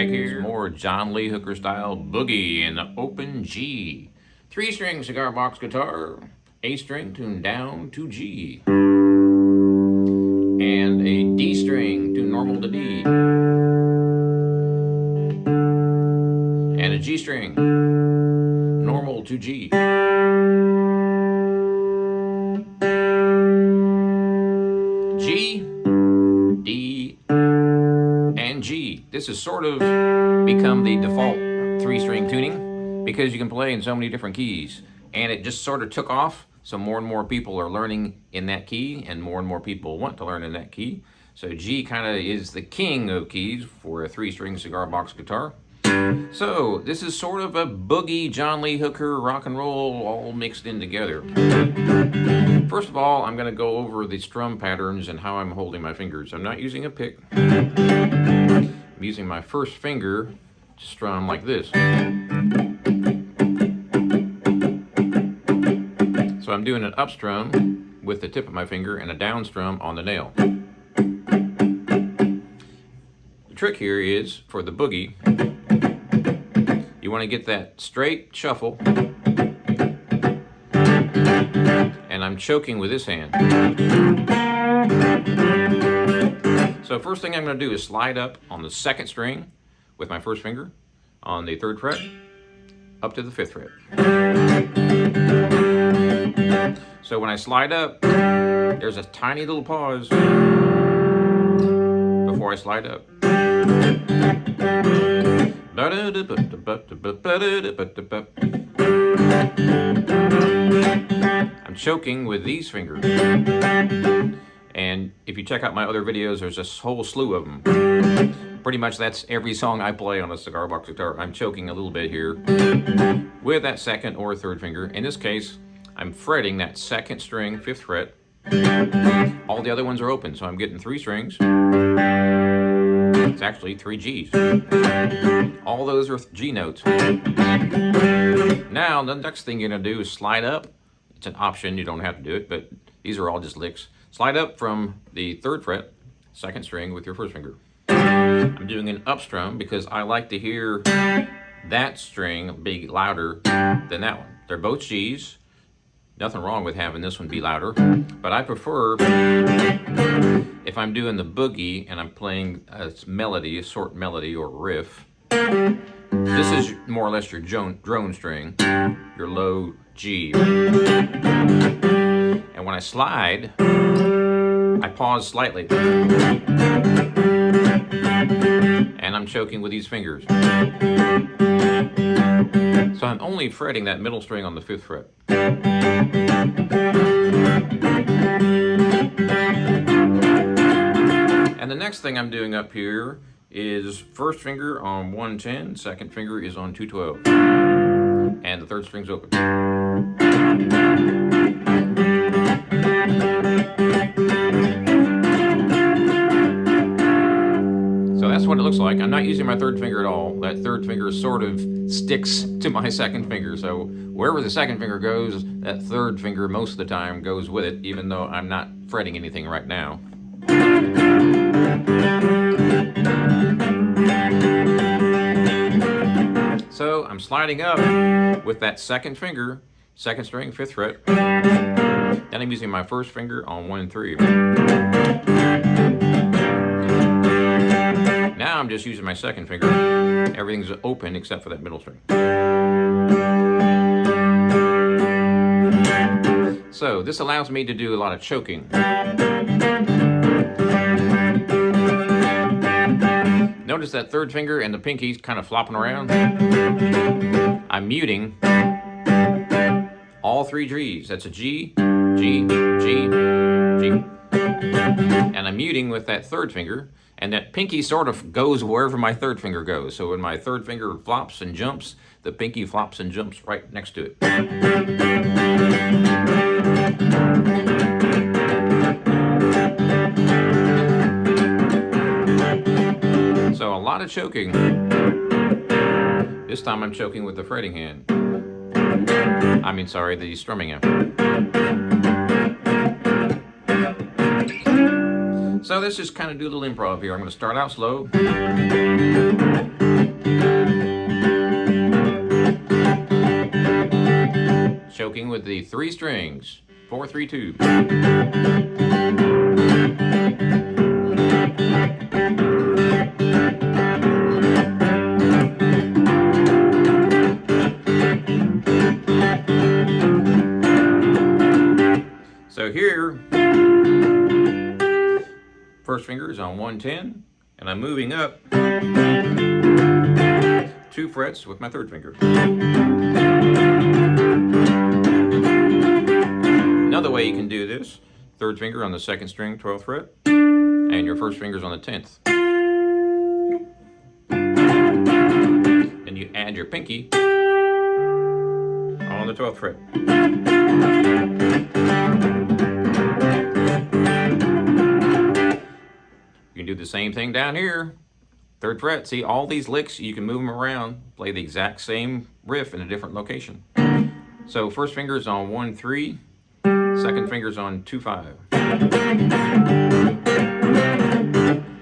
back here. More John Lee Hooker style boogie in the open G. 3-string cigar box guitar, A string tuned down to G. And a D string tuned normal to D. And a G string, normal to G. G, D, and G. This has sort of become the default 3-string tuning because you can play in so many different keys. And it just sort of took off, so more and more people are learning in that key, and more people want to learn in that key. So G kind of is the king of keys for a 3-string cigar box guitar. So this is sort of a boogie, John Lee Hooker, rock and roll, all mixed in together. First of all, I'm going to go over the strum patterns and how I'm holding my fingers. I'm not using a pick. I'm using my first finger to strum like this. So I'm doing an up strum with the tip of my finger and a down strum on the nail. The trick here is, for the boogie, you want to get that straight shuffle, and I'm choking with this hand. So first thing I'm going to do is slide up on the 2nd string with my first finger on the 3rd fret up to the 5th fret. So when I slide up, there's a tiny little pause before I slide up. I'm choking with these fingers. And if you check out my other videos, there's a whole slew of them. Pretty much that's every song I play on a cigar box guitar. I'm choking a little bit here with that 2nd or 3rd finger. In this case, I'm fretting that 2nd string, 5th fret. All the other ones are open, so I'm getting 3 strings. It's actually 3 Gs. All those are G notes. Now, the next thing you're going to do is slide up. It's an option, you don't have to do it, but these are all just licks. Slide up from the 3rd fret, 2nd string with your first finger. I'm doing an up strum because I like to hear that string be louder than that one. They're both Gs. Nothing wrong with having this one be louder, but I prefer, if I'm doing the boogie and I'm playing a melody, a short melody or riff, this is more or less your drone string, your low G. And when I slide, I pause slightly. And I'm choking with these fingers. So I'm only fretting that middle string on the 5th fret. And the next thing I'm doing up here is first finger on 110, 2nd finger is on 212, and the 3rd string's open. So that's what it looks like. I'm not using my 3rd finger at all. That 3rd finger sort of sticks to my 2nd finger. So wherever the 2nd finger goes, that 3rd finger most of the time goes with it, even though I'm not fretting anything right now. So I'm sliding up with that 2nd finger, 2nd string, 5th fret. Then I'm using my first finger on 1 and 3. Now I'm just using my 2nd finger. Everything's open except for that middle string. So this allows me to do a lot of choking. Notice that 3rd finger and the pinky's kind of flopping around. I'm muting all 3 Gs. That's a G, G, G, G. And I'm muting with that 3rd finger, and that pinky sort of goes wherever my 3rd finger goes. So when my 3rd finger flops and jumps, the pinky flops and jumps right next to it. So a lot of choking. This time I'm choking with the fretting hand. The strumming hand. So let's just kind of do a little improv here. I'm going to start out slow. strings. 4, 3, 2. So here, first finger is on 110, and I'm moving up 2 frets with my third finger. Another way you can do this, third finger on the second string, 12th fret, and your first finger's on the 10th. Then you add your pinky on the 12th fret. You can do the same thing down here. Third fret, see all these licks, you can move them around, play the exact same riff in a different location. So first finger's on 1, 3, second finger's on 2, 5.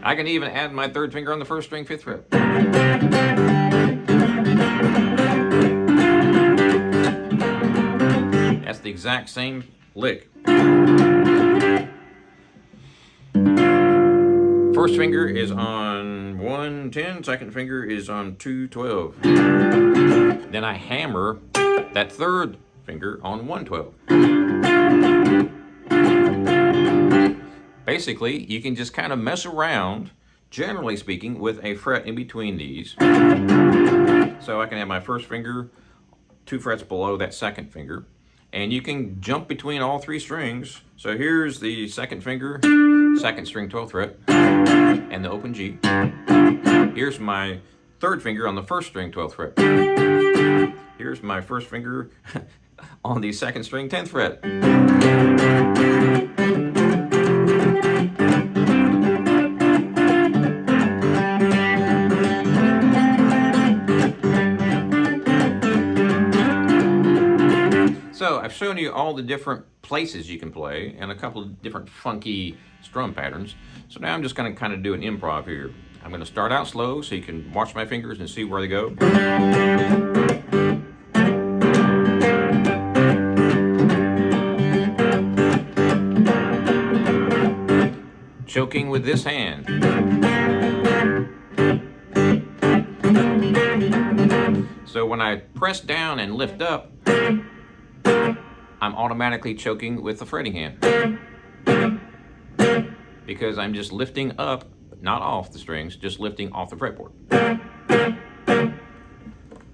I can even add my third finger on the first string, 5th fret. That's the exact same lick. First finger is on 110, second finger is on 212. Then I hammer that third finger on 112. Basically, you can just kind of mess around, generally speaking, with a fret in between these. So I can have my first finger 2 frets below that second finger, and you can jump between all 3 strings. So here's the second finger, second string, 12th fret, and the open G. Here's my third finger on the first string, 12th fret. Here's my first finger on the second string, 10th fret. So I've shown you all the different places you can play and a couple of different funky strum patterns. So now I'm just going to kind of do an improv here. I'm going to start out slow so you can watch my fingers and see where they go. Choking with this hand. So when I press down and lift up, I'm automatically choking with the fretting hand, because I'm just lifting up, not off the strings, just lifting off the fretboard.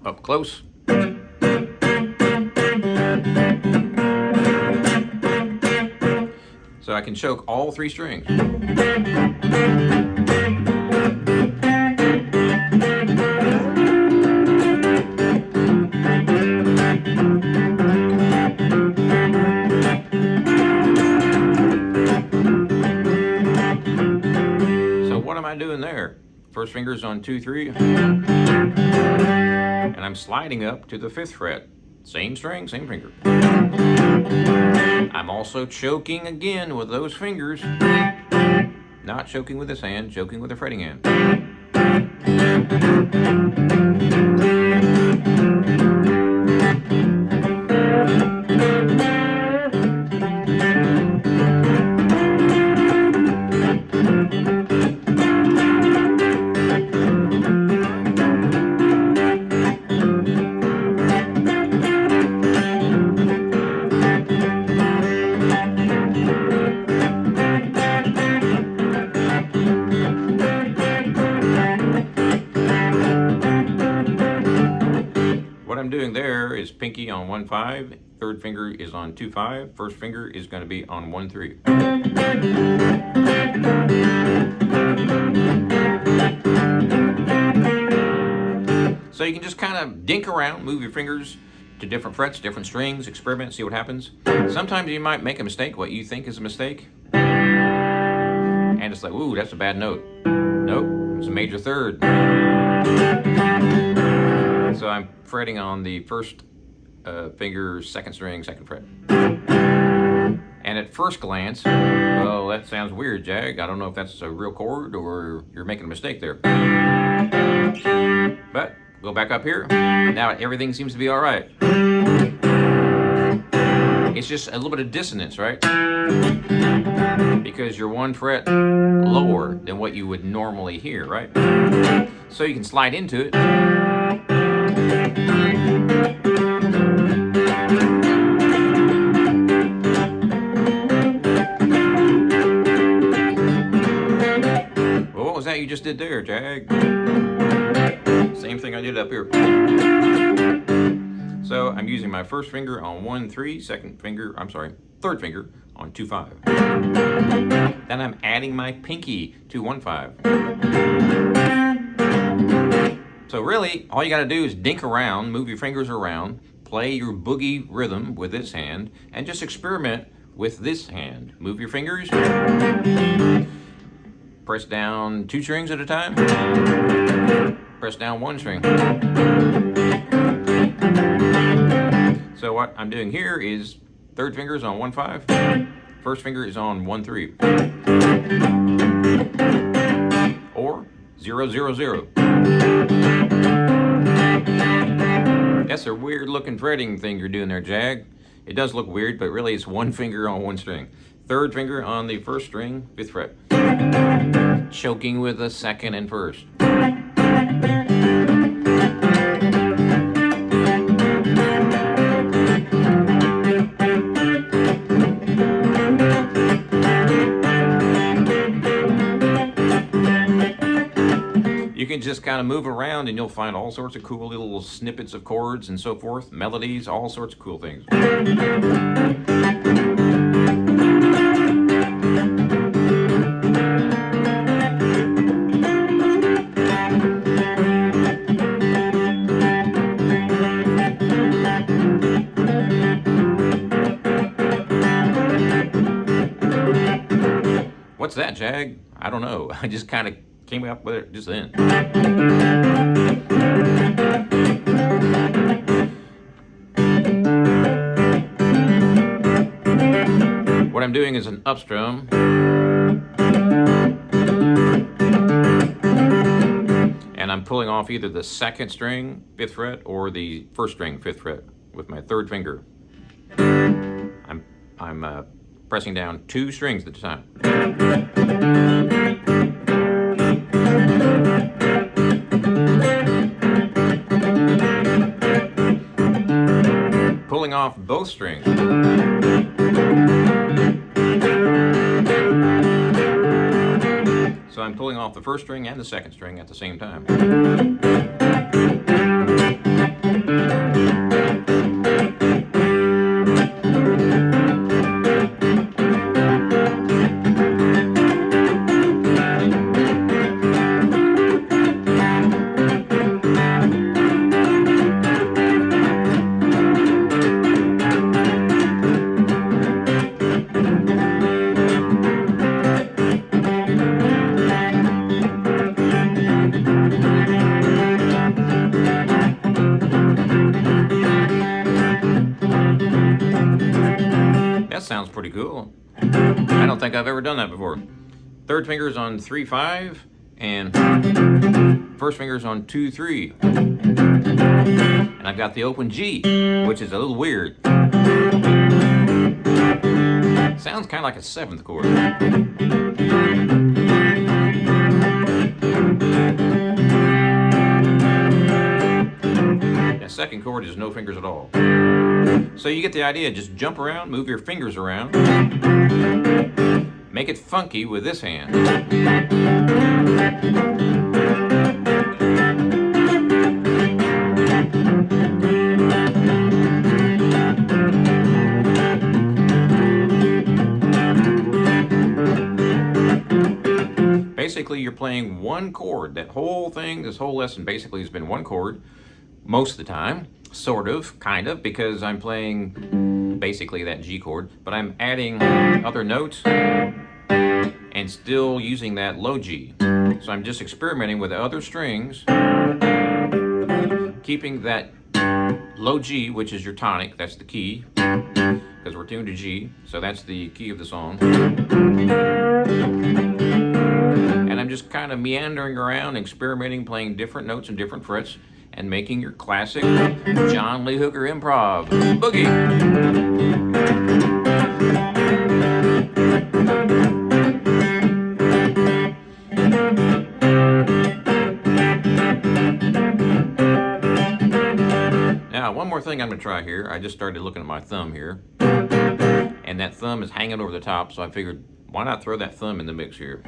Up close. So I can choke all 3 strings. Doing there. First finger's on 2, 3, and I'm sliding up to the 5th fret. Same string, same finger. I'm also choking again with those fingers. Not choking with this hand, choking with the fretting hand. What I'm doing there is pinky on 1, 5, third finger is on 2, 5, first finger is going to be on 1, 3. So you can just kind of dink around, move your fingers to different frets, different strings, experiment, see what happens. Sometimes you might make a mistake, what you think is a mistake, and it's like, ooh, that's a bad note. Nope, it's a major third. So I'm fretting on the first finger, second string, second fret. And at first glance, well, that sounds weird, Jag. I don't know if that's a real chord or you're making a mistake there. But go back up here. Now everything seems to be all right. it's just a little bit of dissonance, right? Because you're 1 fret lower than what you would normally hear, right? So you can slide into it. Well, what was that you just did there, Jag? Same thing I did up here. So I'm using my first finger on 1-3, third finger on 2-5. Then I'm adding my pinky to 1-5. So really, all you gotta do is dink around, move your fingers around, play your boogie rhythm with this hand, and just experiment with this hand. Move your fingers, press down 2 strings at a time, press down 1 string. So what I'm doing here is third finger is on 1-5, first finger is on 1-3, or 0-0-0. That's a weird looking fretting thing you're doing there, Jag. It does look weird, but really it's 1 finger on 1 string. Third finger on the first string, 5th fret. Choking with the 2nd and 1st. You can just kind of move around and you'll find all sorts of cool little snippets of chords and so forth, melodies, all sorts of cool things. What's that, Jag? I don't know. I just kind of came up with it just then. What I'm doing is an upstrum. And I'm pulling off either the 2nd string, 5th fret, or the 1st string, 5th fret, with my 3rd finger. I'm pressing down 2 strings at a time. Pulling off both strings. So I'm pulling off the 1st string and the 2nd string at the same time. Sounds pretty cool. I don't think I've ever done that before. Third finger's on 3-5 and first finger's on 2-3. And I've got the open G, which is a little weird. Sounds kind of like a 7th chord. That 2nd chord is no fingers at all. So you get the idea, just jump around, move your fingers around, make it funky with this hand. Basically, you're playing 1 chord. That whole thing, this whole lesson basically has been 1 chord most of the time. Sort of, kind of, because I'm playing basically that G chord, but I'm adding other notes and still using that low G. So I'm just experimenting with other strings, keeping that low G, which is your tonic, that's the key, because we're tuned to G, so that's the key of the song. And I'm just kind of meandering around, experimenting, playing different notes and different frets, and making your classic John Lee Hooker improv. Boogie! Now, one more thing I'm going to try here. I just started looking at my thumb here, and that thumb is hanging over the top, so I figured, why not throw that thumb in the mix here?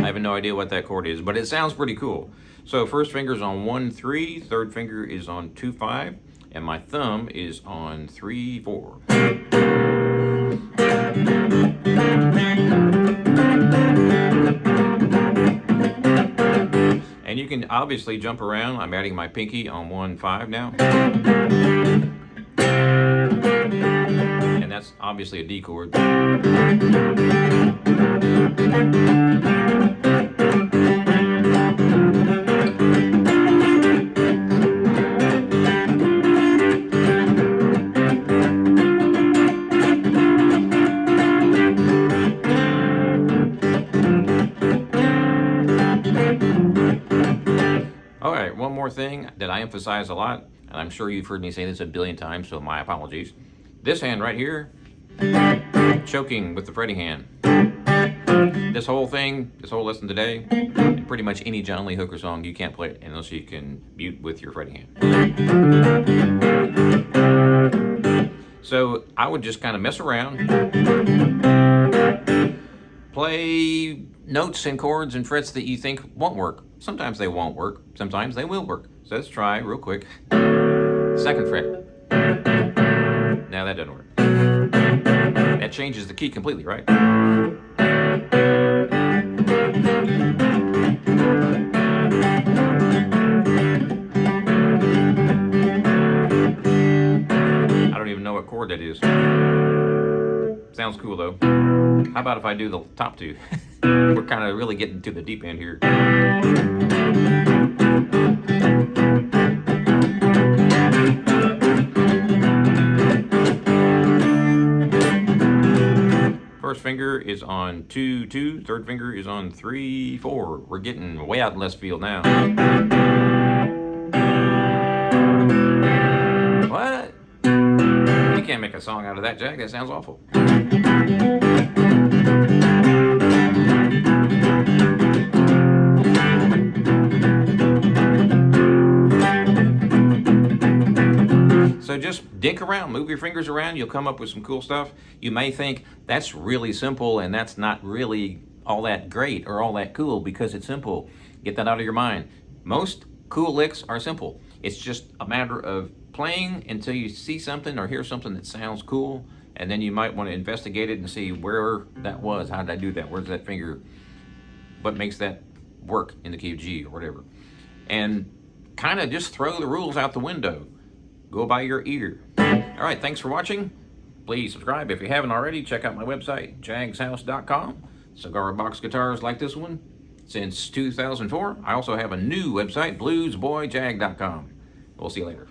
I have no idea what that chord is, but it sounds pretty cool. So first finger's on 1-3, third finger is on 2-5, and my thumb is on 3-4. And you can obviously jump around. I'm adding my pinky on 1-5 now. And that's obviously a D chord. All right, one more thing that I emphasize a lot, and I'm sure you've heard me say this a billion times, so my apologies. This hand right here, choking with the fretting hand. This whole thing, this whole lesson today, and pretty much any John Lee Hooker song, you can't play it unless you can mute with your fretting hand. So I would just kind of mess around, play notes and chords and frets that you think won't work. Sometimes they won't work, sometimes they will work. So let's try real quick. Second fret. Now that doesn't work. That changes the key completely, right? I don't even know what chord that is. Sounds cool though. How about if I do the top two? We're kind of really getting to the deep end here. First finger is on 2-2, third finger is on 3-4. We're getting way out in left field now. What? You can't make a song out of that, Jag. That sounds awful. So just dink around, move your fingers around, you'll come up with some cool stuff. You may think that's really simple and that's not really all that great or all that cool because it's simple. Get that out of your mind. Most cool licks are simple. It's just a matter of playing until you see something or hear something that sounds cool, and then you might want to investigate it and see where that was. How did I do that? Where's that finger? What makes that work in the key of G or whatever? And kind of just throw the rules out the window. Go by your ear. All right, thanks for watching. Please subscribe if you haven't already. Check out my website, jagshouse.com. Cigar box guitars like this one since 2004. I also have a new website, bluesboyjag.com. We'll see you later.